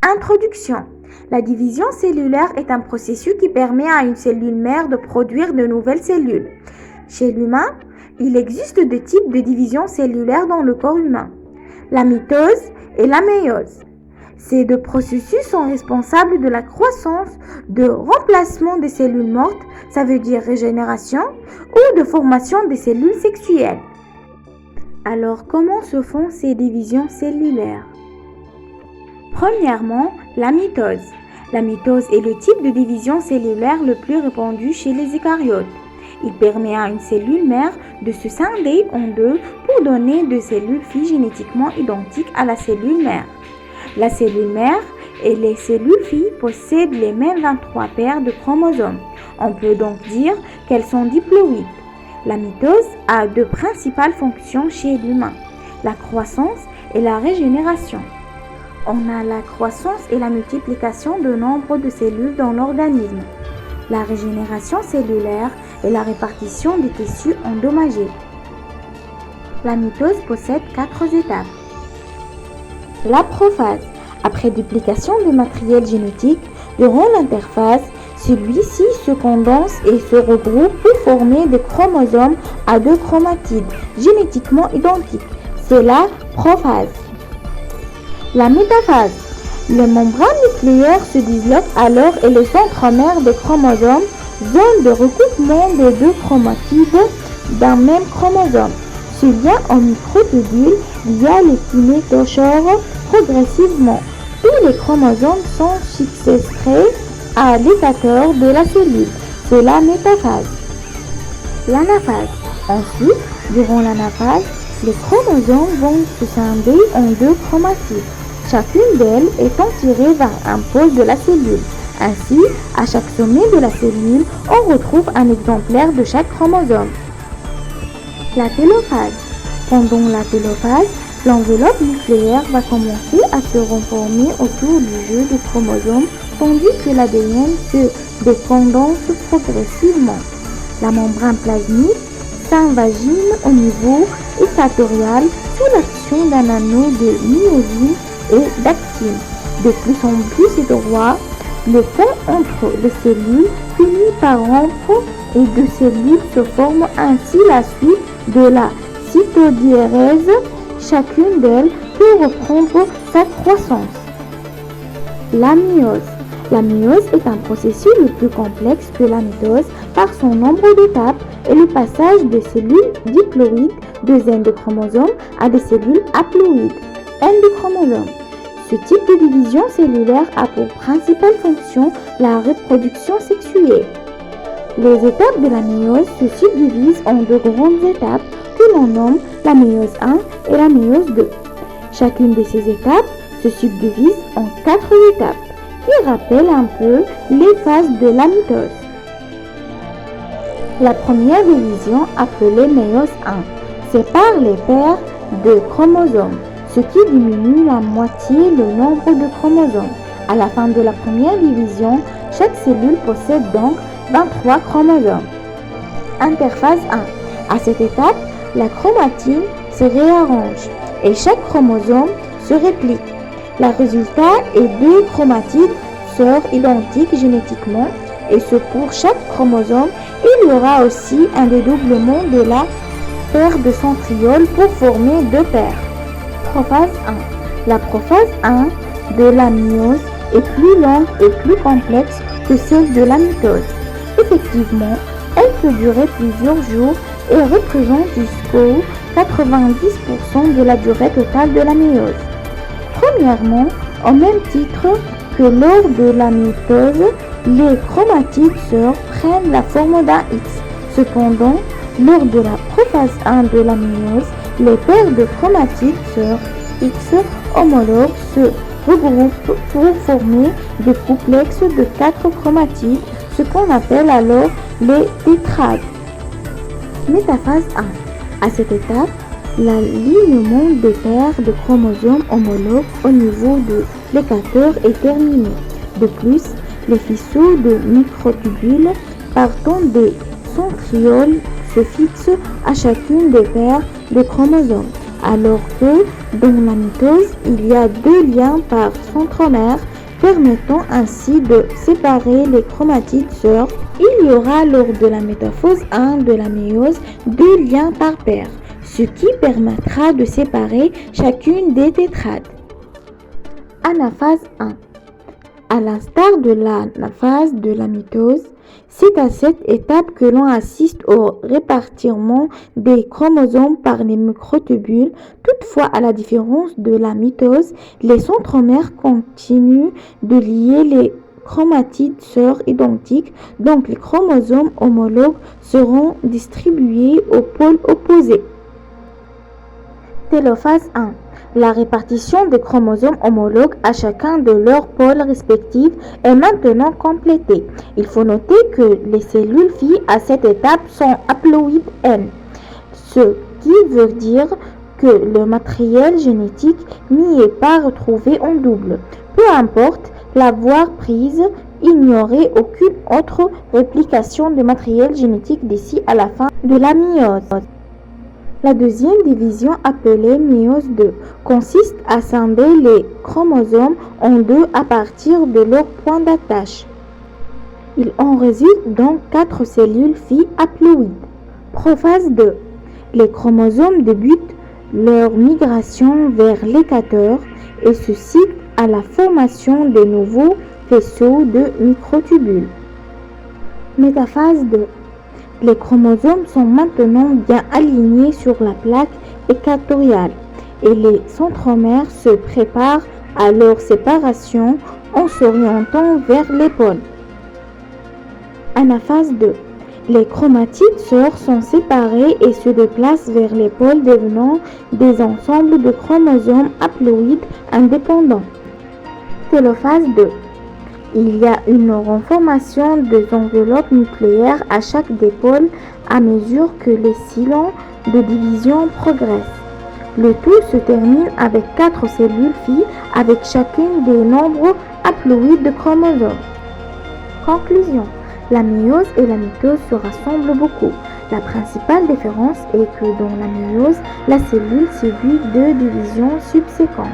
Introduction. La division cellulaire est un processus qui permet à une cellule mère de produire de nouvelles cellules. Chez l'humain, il existe deux types de division cellulaire dans le corps humain, la mitose et la méiose. Ces deux processus sont responsables de la croissance, de remplacement des cellules mortes, ça veut dire régénération, ou de formation des cellules sexuelles. Alors, comment se font ces divisions cellulaires ? Premièrement, la mitose. La mitose est le type de division cellulaire le plus répandu chez les eucaryotes. Il permet à une cellule mère de se scinder en deux pour donner deux cellules filles génétiquement identiques à la cellule mère. La cellule mère et les cellules filles possèdent les mêmes 23 paires de chromosomes. On peut donc dire qu'elles sont diploïdes. La mitose a deux principales fonctions chez l'humain, la croissance et la régénération. On a la croissance et la multiplication de nombre de cellules dans l'organisme. La régénération cellulaire et la répartition des tissus endommagés. La mitose possède 4 étapes. La prophase. Après duplication du matériel génétique, durant l'interphase, celui-ci se condense et se regroupe pour former des chromosomes à deux chromatides génétiquement identiques. C'est la prophase. La métaphase. Les membranes nucléaires se disloquent alors et le centromère des chromosomes, zone de recoupement des deux chromatides d'un même chromosome, se lien en microtubules via les kinétochores progressivement. Tous les chromosomes sont successés à l'équateur de la cellule. C'est la métaphase. L'anaphase. Ensuite, durant l'anaphase, les chromosomes vont se scinder en deux chromatides. Chacune d'elles étant tirée vers un pôle de la cellule. Ainsi, à chaque sommet de la cellule, on retrouve un exemplaire de chaque chromosome. La télophase. Pendant la télophase, l'enveloppe nucléaire va commencer à se reformer autour du jeu de chromosomes, tandis que l'ADN se décondense progressivement. La membrane plasmique s'invagine au niveau équatorial sous l'action d'un anneau de myosine et d'actine. De plus en plus étroit, le pont entre les cellules finit par rompre et deux cellules se forment. Ainsi la suite de la cytodiérèse. Chacune d'elles peut reprendre sa croissance. La méiose. La méiose est un processus le plus complexe que la mitose par son nombre d'étapes et le passage des cellules diploïdes de N de chromosomes à des cellules haploïdes, N de chromosomes. Ce type de division cellulaire a pour principale fonction la reproduction sexuée. Les étapes de la méiose se subdivisent en deux grandes étapes que l'on nomme la méiose 1 et la méiose 2. Chacune de ces étapes se subdivise en 4 étapes qui rappellent un peu les phases de la mitose. La première division, appelée méiose 1, sépare les paires de chromosomes, ce qui diminue la moitié le nombre de chromosomes. À la fin de la première division, chaque cellule possède donc 23 chromosomes. Interphase 1. À cette étape, la chromatine se réarrange et chaque chromosome se réplique. Le résultat est deux chromatides sœurs identiques génétiquement et ce pour chaque chromosome, il y aura aussi un dédoublement de la paire de centrioles pour former deux paires. Prophase 1. La prophase 1 de la méiose est plus longue et plus complexe que celle de la mitose. Effectivement, elle peut durer plusieurs jours et représente jusqu'au 90% de la durée totale de la méiose. Premièrement, au même titre que lors de la mitose, les chromatides sœurs prennent la forme d'un X. Cependant, lors de la prophase 1 de la méiose, les paires de chromatides sœurs X homologues se regroupent pour former des complexes de 4 chromatides ce qu'on appelle alors les tétrades. Métaphase 1. À cette étape, l'alignement des paires de chromosomes homologues au niveau de l'équateur est terminé. De plus, les faisceaux de microtubules partant des centrioles se fixent à chacune des paires de chromosomes, alors que dans la mitose, il y a 2 liens par centromère permettant ainsi de séparer les chromatides sœurs. Il y aura lors de la métaphase 1 de la méiose 2 liens par paire, ce qui permettra de séparer chacune des tétrades. Anaphase 1. À l'instar de l'anaphase de la mitose, c'est à cette étape que l'on assiste au répartiment des chromosomes par les microtubules. Toutefois, à la différence de la mitose, les centromères continuent de lier les chromatides sœurs identiques, donc les chromosomes homologues seront distribués aux pôles opposés. Télophase 1. La répartition des chromosomes homologues à chacun de leurs pôles respectifs est maintenant complétée. Il faut noter que les cellules filles à cette étape sont haploïdes N, ce qui veut dire que le matériel génétique n'y est pas retrouvé en double. Peu importe l'avoir prise, il n'y aurait aucune autre réplication de matériel génétique d'ici à la fin de la méiose. La deuxième division, appelée méiose 2, consiste à scinder les chromosomes en deux à partir de leur point d'attache. Il en résulte donc 4 cellules filles haploïdes. Prophase 2. Les chromosomes débutent leur migration vers l'équateur et suscitent à la formation de nouveaux faisceaux de microtubules. Métaphase 2. Les chromosomes sont maintenant bien alignés sur la plaque équatoriale et les centromères se préparent à leur séparation en s'orientant vers les pôles. Anaphase 2. Les chromatides sœurs sont séparées et se déplacent vers les pôles, devenant des ensembles de chromosomes haploïdes indépendants. Télophase 2. Il y a une renformation des enveloppes nucléaires à chaque dipôle à mesure que les cycles de division progressent. Le tout se termine avec 4 cellules filles avec chacune des nombres haploïdes de chromosomes. Conclusion. La méiose et la mitose se rassemblent beaucoup. La principale différence est que dans la méiose, la cellule subit 2 divisions subséquentes.